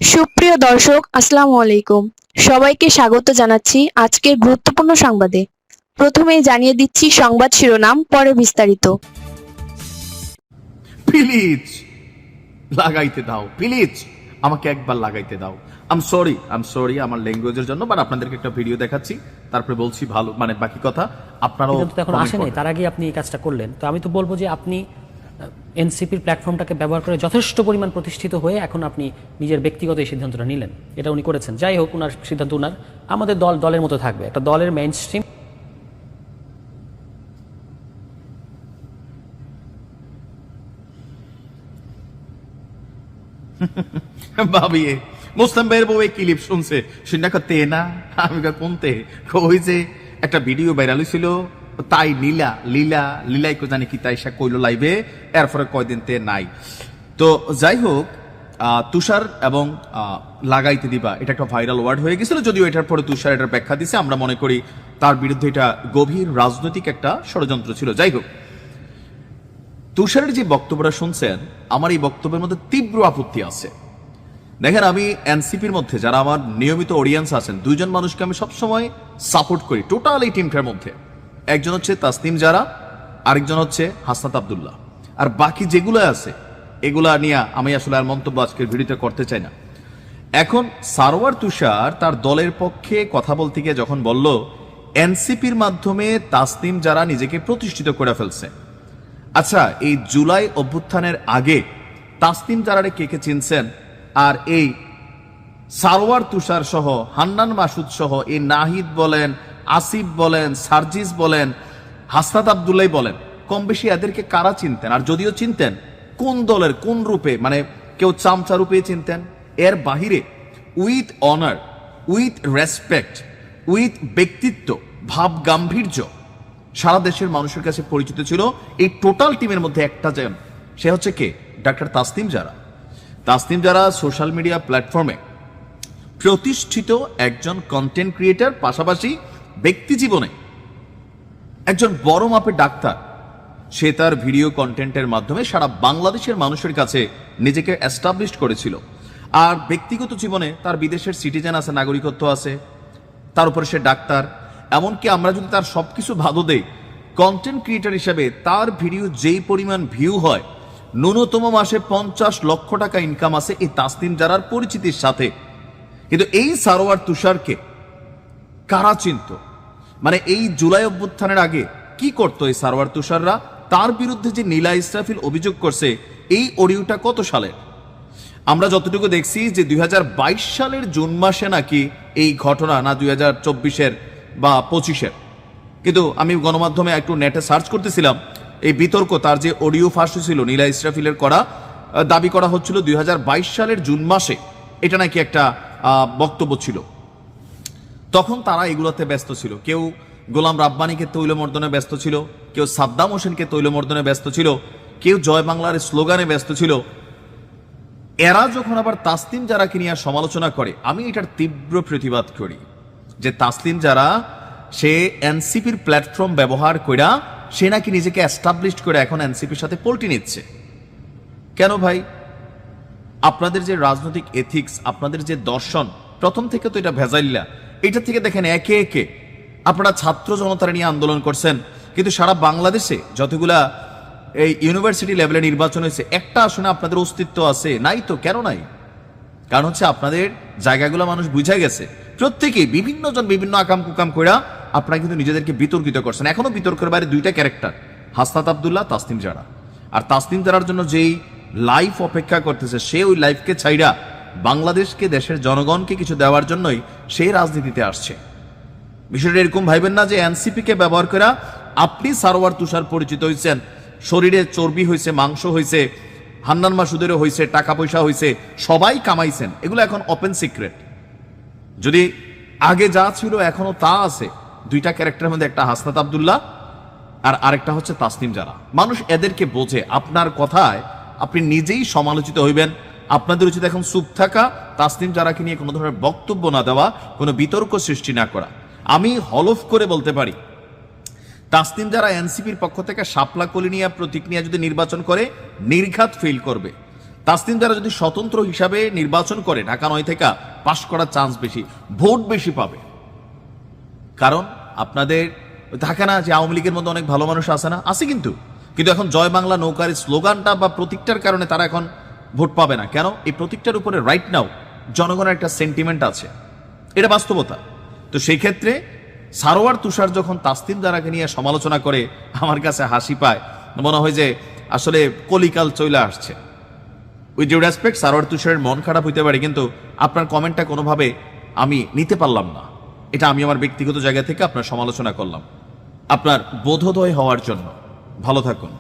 সুপ্রিয় দর্শক, আসসালামু আলাইকুম। সবাইকে স্বাগত জানাচ্ছি আজকের গুরুত্বপূর্ণ সংবাদে। প্রথমেই জানিয়ে দিচ্ছি সংবাদ শিরোনাম, পরে বিস্তারিত। প্লিজ লাগাইতে দাও, প্লিজ আমাকে একবার লাগাইতে দাও। আম সরি আমার ল্যাঙ্গুয়েজের জন্য, বাট আপনাদেরকে একটা ভিডিও দেখাচ্ছি, তারপরে বলছি ভালো মানে বাকি কথা আপনারাও কিন্তু তো এখন comment আসেনি, করবেন। তার আগে আপনি এই কাজটা করলেন। তো আমি তো বলবো যে আপনি এনসিপির প্ল্যাটফর্মটাকে ব্যবহার করে যথেষ্ট পরিমাণ প্রতিষ্ঠিত হয়ে এখন আপনি নিজের ব্যক্তিগত এই সিদ্ধান্তটা নিলেন। এটা উনি করেছেন, যাই হোক, উনার সিদ্ধান্ত উনার। আমাদের দল দলের মতো থাকবে, একটা দলের মেইন স্ট্রিম। ভাবি মুসলিম ভাইয়ের বউ এই ক্লিপ শুনছে, শুনে তে না আমি কোনতে কই যে একটা ভিডিও ভাইরাল হয়েছিল, তাই লীলা লীলা লীলাই কো জানি কি তাই সে কইলো লাইভে, এরপরে কয়দিন তে নাই। তো যাই হোক, তুষার এবং লাগাইতে দিবা এটা একটা ভাইরাল ওয়ার্ড হয়ে গেছিল, যদিও এটার পরে তুষার এটার ব্যাখ্যা দিছে। আমরা মনে করি তার বিরুদ্ধে এটা গভীর রাজনৈতিক একটা ষড়যন্ত্র ছিল। যাই হোক, তুষারের যে বক্তব্যটা শুনছেন, আমার এই বক্তব্যের মধ্যে তীব্র আপত্তি আছে। দেখেন, আমি এনসিপির মধ্যে যারা আমার নিয়মিত অডিয়েন্স আছেন, দুইজন মানুষকে আমি সবসময় সাপোর্ট করি টোটাল এই টিমটার মধ্যে। একজন হচ্ছে তাসনিম জারা, আরেকজন হচ্ছে হাসনাত আব্দুল্লাহ। আর বাকি যেগুলো আছে এগুলা নিয়ে আমি আসলে আর মন্তব্য আজকের ভিডিওতে করতে চাই না। এখন সারোয়ার তুষার তার দলের পক্ষে কথা বলতে গিয়ে যখন বলল এনসিপির মাধ্যমে তাসনিম জারা নিজেকে প্রতিষ্ঠিত করে ফেলছে। আচ্ছা, এই জুলাই অভ্যুত্থানের আগে তাসনিম জারারে কে কে চিনছেন? আর এই সারোয়ার তুষার সহ, হান্নান মাসুদ সহ, এই নাহিদ বলেন, আসিফ বলেন, সার্জিস বলেন, হাসনাত আব্দুল্লাহ বলেন, কম বেশি এদেরকে কারা চিনতেন? আর যদিও চিনতেন, কোন দলের কোন রূপে? মানে কেউ চামচা রূপে চিনতেন, এর বাহিরে with honour, with respect, with ব্যক্তিত্ব, ভাব গাম্ভীর্য সারা দেশের মানুষের কাছে পরিচিত ছিল। এই টোটাল টিমের মধ্যে একটা জন, সে হচ্ছে কে? ডাক্তার তাসনিম জারা। তাসনিম জারা সোশ্যাল মিডিয়া প্ল্যাটফর্মে প্রতিষ্ঠিত একজন কন্টেন্ট ক্রিয়েটার, পাশাপাশি ব্যক্তি জীবনে একজন বড় মাপের ডাক্তার। সে তার ভিডিও কন্টেন্টের মাধ্যমে সারা বাংলাদেশের মানুষের কাছে নিজেকে এস্টাবলিশ করেছিল। আর ব্যক্তিগত জীবনে তার বিদেশের সিটিজেন আছে, নাগরিকত্ব আছে, তার উপরে সে ডাক্তার। এমনকি আমরা যদি তার সবকিছু ভালো দেই, কন্টেন্ট ক্রিয়েটার হিসেবে তার ভিডিও যেই পরিমাণ ভিউ হয়, ন্যূনতম মাসে 50 লক্ষ টাকা ইনকাম আছে এই তাসনিম জারার পরিচিতির সাথে। কিন্তু এই সারোয়ার তুষারকে কারা চিনত? মানে এই জুলাই অভ্যুত্থানের আগে কি করতো এই সারোয়ার তুষাররা? তার বিরুদ্ধে যে নীলা ইসরাফিল অভিযোগ করছে, এই অডিওটা কত সালের? আমরা যতটুকু দেখছি যে 2022 সালের জুন মাসে নাকি এই ঘটনা, না 2024-এর বা 25-এর। কিন্তু আমি গণমাধ্যমে একটু নেটে সার্চ করতেছিলাম, এই বিতর্ক, তার যে অডিও ফাঁস হয়েছিল নীলা ইসরাফিলের করা, দাবি করা হচ্ছিল 2022 সালের জুন মাসে এটা নাকি একটা বক্তব্য ছিল। তখন তারা এগুলোতে ব্যস্ত ছিল। কেউ গোলাম রাব্বানীকে তৈলমর্দনে ব্যস্ত ছিল, কেউ সাদ্দাম হোসেনকে তৈলমর্দনে ব্যস্ত ছিল, কেউ জয় বাংলার স্লোগানে ব্যস্ত ছিল। এরা যখন আবার তাসনিম জারাকে নিয়ে সমালোচনা করে, আমি এটার তীব্র প্রতিবাদ করি যে তাসনিম জারা সে এনসিপির প্ল্যাটফর্ম ব্যবহার কইরা সে নাকি নিজেকে এস্টাবলিশ করে এখন এনসিপির সাথে পল্টি নিচ্ছে। কেন ভাই? আপনাদের যে রাজনৈতিক এথিক্স, আপনাদের যে দর্শন, প্রথম থেকে তো এটা ভেজাইল্লা। এটা থেকে দেখেন একে একে আপনারা ছাত্র জনতার নিয়ে আন্দোলন করছেন, কিন্তু সারা বাংলাদেশে যতগুলা এই ইউনিভার্সিটি লেভেলে নির্বাচন হয়েছে, একটা আসনে আপনাদের অস্তিত্ব আছে? নাই তো। কেন নাই? কারণ হচ্ছে আপনাদের জায়গাগুলো মানুষ বুঝে গেছে। প্রত্যেকেই বিভিন্ন জন বিভিন্ন আকাম কুকাম কইরা আপনারা কিন্তু নিজেদেরকে বিতর্কিত করছেন। এখনো বিতর্কের বাইরে দুইটা ক্যারেক্টার, হাসনাত আব্দুল্লাহ, তাসনিম জারা। আর তাসনিম জারার জন্য যেই লাইফ অপেক্ষা করতেছে, সে ওই লাইফকে ছাইরা বাংলাদেশকে, দেশের জনগণকে কিছু দেওয়ার জন্যই সেই রাজনীতিতে আসছে। বিষয়টা এরকম ভাইবেন না যে এনসিপি কে ব্যবহার করা আপনি সারোয়ার তুষার পরিচিত হয়েছেন, শরীরে চর্বি হয়েছে, মাংস হয়েছে, হান্নান মাসুদেরও হয়েছে, টাকা পয়সা হয়েছে, সবাই কামাইছেন। এগুলো এখন ওপেন সিক্রেট। যদি আগে যা ছিল এখনো তা আছে। দুইটা ক্যারেক্টারের মধ্যে একটা হাসনাত আব্দুল্লাহ আর আরেকটা হচ্ছে তাসনিম জারা। মানুষ এদেরকে বোঝে। আপনার কথায় আপনি নিজেই সমালোচিত হইবেন। আপনাদের উচিত এখন চুপ থাকা, তাসনিম জারাকে নিয়ে কোনো ধরনের বক্তব্য না দেওয়া, কোনো বিতর্ক সৃষ্টি না করা। আমি হলফ করে বলতে পারি, তাসনিম জারা এনসিপির পক্ষ থেকে শাপলা কলি নিয়ে প্রতীক নিয়ে যদি নির্বাচন করে, নির্ঘাত ফেল করবে। তাসনিম যারা যদি স্বতন্ত্র হিসাবে নির্বাচন করে ঢাকা 9 থেকে পাশ করার চান্স বেশি, ভোট বেশি পাবে। কারণ আপনাদের থাকে না যে আওয়ামী লীগের মধ্যে অনেক ভালো মানুষ আছে না, আছে কিন্তু এখন জয় বাংলা নৌকার স্লোগানটা বা প্রতীকটার কারণে তারা এখন ভোট পাবে না। কেন? এই প্রতীকটার উপরে রাইট নাও জনগণের একটা সেন্টিমেন্ট আছে, এটা বাস্তবতা। তো সেই ক্ষেত্রে সারোয়ার তুষার যখন তাসনিম জারাকে নিয়ে সমালোচনা করে, আমার কাছে হাসি পায়, মনে হয় যে আসলে কলিকাল চলে আসছে। উইথ ডিউ রেসপেক্ট, সারোয়ার তুষারের মন খারাপ হইতে পারে, কিন্তু আপনার কমেন্টটা কোনোভাবে আমি নিতে পারলাম না। এটা আমি আমার ব্যক্তিগত জায়গা থেকে আপনার সমালোচনা করলাম, আপনার বোধোদয় হওয়ার জন্য। ভালো থাকুন।